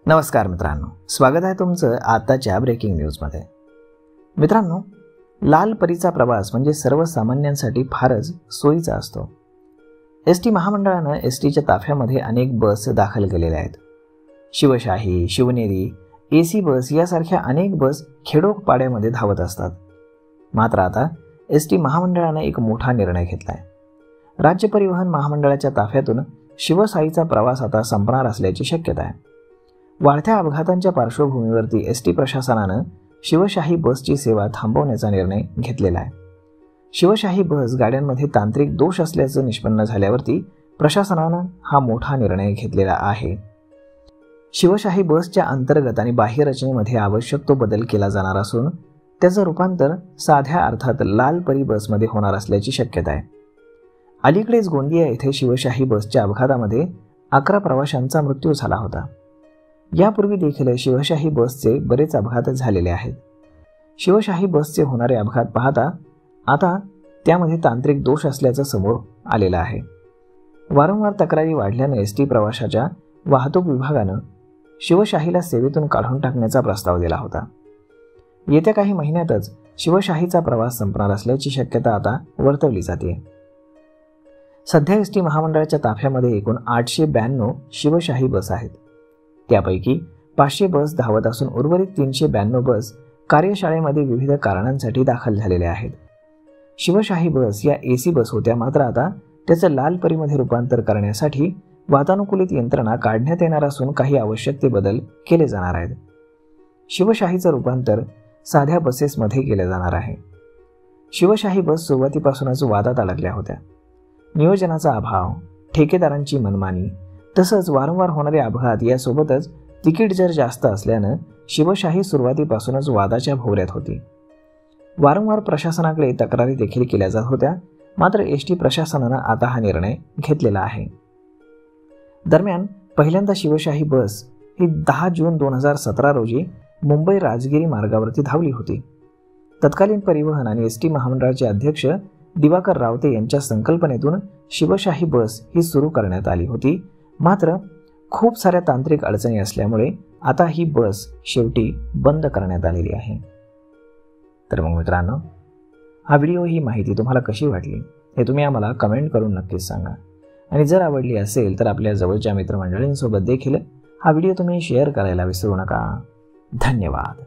नमस्कार मित्रांनो, स्वागत आहे तुमचं आताच्या ब्रेकिंग न्यूजमध्ये। मित्रांनो, लाल परीचा प्रवास म्हणजे सर्वसामान्यांसाठी फारच सोयीचा असतो। एसटी महामंडळानं एसटीच्या ताफ्यामध्ये अनेक बस दाखल केलेल्या आहेत। शिवशाही, शिवनेरी, एसी बस यासारख्या अनेक बस खेडोपाड्यामध्ये धावत असतात। मात्र आता एसटी महामंडळानं एक मोठा निर्णय घेतलाय। राज्य परिवहन महामंडळाच्या ताफ्यातून शिवशाहीचा प्रवास आता संपणार असल्याची शक्यता आहे। वाढत्या अपघातांच्या पार्श्वभूमीवरती एसटी प्रशासनानं शिवशाही बसची सेवा थांबवण्याचा निर्णय घेतलेला आहे। शिवशाही बस गाड्यांमध्ये तांत्रिक दोष असल्याचं निष्पन्न झाल्यावरती प्रशासनानं हा मोठा निर्णय घेतलेला आहे। शिवशाही बसच्या अंतर्गत आणि बाह्य रचनेमध्ये आवश्यक तो बदल केला जाणार असून त्याचं रूपांतर साध्या अर्थात लाल परी बसमध्ये होणार असल्याची शक्यता आहे। अलीकडेच गोंदिया येथे शिवशाही बसच्या अपघातामध्ये 11 प्रवाशांचा मृत्यू झाला होता। यापूर्वी देखील शिवशाही बसचे बरेच अपघात झालेले आहेत। शिवशाही बसचे होणारे अपघात पाहता आता त्यामध्ये तांत्रिक दोष असल्याचं समोर आलेलं आहे। वारंवार तक्रारी वाढल्याने एसटी प्रवाशाच्या वाहतूक विभागानं शिवशाहीला सेवेतून काढून टाकण्याचा प्रस्ताव दिला होता। येत्या काही महिन्यातच शिवशाहीचा प्रवास संपणार असल्याची शक्यता आता वर्तवली जाते। सध्या एसटी महामंडळाच्या ताफ्यामध्ये एकूण 892 शिवशाही बस आहेत। त्यापैकी 500 बस धावत असून उर्वरित 392 बस कार्यशाळेमध्ये विविध कारणांसाठी दाखल झालेल्या आहेत। शिवशाही बस या एसी बस होत्या, मात्र आता त्याचं लाल परीमध्ये रूपांतर करण्यासाठी वातानुकूलित यंत्रणा काढण्यात येणार असून काही आवश्यक ते बदल केले जाणार आहेत। शिवशाहीचं रूपांतर साध्या बसेसमध्ये केले जाणार आहे। शिवशाही बस सुरुवातीपासूनच वादात अडकल्या होत्या। नियोजनाचा अभाव, ठेकेदारांची मनमानी तसंच वारंवार होणारे अपघात यासोबतच तिकीट दर जास्त असल्यानं शिवशाही सुरुवातीपासूनच वादाच्या भोवऱ्यात होती। वारंवार प्रशासनाकडे तक्रारी देखील केल्या जात होत्या, मात्र एसटी प्रशासनानं आता हा निर्णय घेतलेला आहे। दरम्यान पहिल्यांदा शिवशाही बस ही 10 जून 2017 रोजी मुंबई राजगिरी मार्गावरती धावली होती। तत्कालीन परिवहन आणि एसटी महामंडळाचे अध्यक्ष दिवाकर रावते यांच्या संकल्पनेतून शिवशाही बस ही सुरू करण्यात आली होती, मात्र खूप साऱ्या तांत्रिक अडचणी असल्यामुळे आता ही बस शेवटी बंद करण्यात आलेली आहे। तर मग मित्रांनो, हा व्हिडिओ ही माहिती तुम्हाला कशी वाटली हे तुम्ही आम्हाला कमेंट करून नक्कीच सांगा। आणि जर आवडली असेल तर आपल्या जवळच्या मित्रमंडळींसोबत देखील हा व्हिडिओ तुम्ही शेअर करायला विसरू नका। धन्यवाद।